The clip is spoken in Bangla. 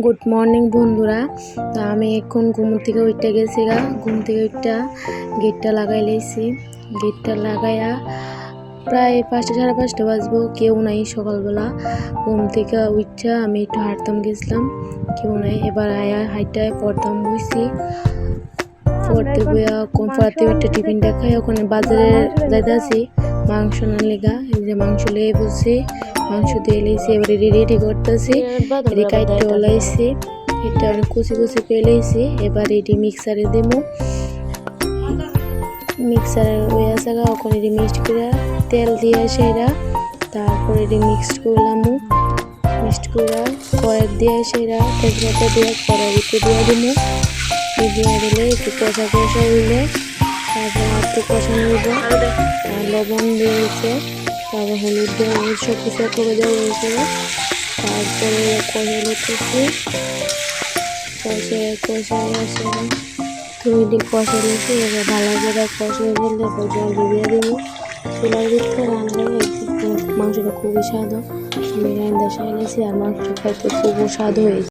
গুড মর্নিং বন্ধুরা। তো আমি এখন ঘুম থেকে উঠতে গেছি ঘুম থেকে উঠটা গেটটা লাগাই লাইছি। গেটটা লাগাইয়া প্রায় 5টা সাড়ে 5টা বাজবো, কেউ নাই। সকালবেলা ঘুম থেকে উঠটা আমি একটু হাঁটতাম গেছিলাম, কেউ নাই। এবার আয়া হাইটায় পড়তাম বইছি, পড়তে বইয়া কোন পড়াতে উঠতে টিফিনটা খাই ওখানে বাজারে যাইতেছি মাংস না লেগা। এই যে মাংস লেগে বলছি, মাংস দিয়ে লেছি। এবারে রেডি করতেছি, এটি কাইটটা ওলাইছি, এটা আমি কুচি কুচি পেলেছি। এবার এটি মিক্সারে দেবো, মিক্সারে ওই আছে ওখানে এটি মিক্সড করে তেল দিয়ে সেরা, তারপরে এটি মিক্সড করলাম। মিক্সড করে কড়াই দিয়ে সেরা তেজপাতা দিয়ে কড়াই ভিতরে দিয়ে দেবো। দিয়ে দিলে একটু কষা কষা হইলে তারপর একটু কষানো হইব, আর লবণ দিয়েছে, তারপর হলুদ দিয়ে সব কিছু করে দেওয়া হয়েছে। তারপরে কষাই লিখতেছি, কষাই আসে তুমি দিক কষাই লিখি। এবার ভালো করে কষাই ফেললে এবার জল দিয়ে দেবো। চুলার ভিতরে রান্না মাংসটা খুবই স্বাদ। আমি রান্না সাইলেছি আর মাংসটা খাইতে খুবই স্বাদ হয়েছে।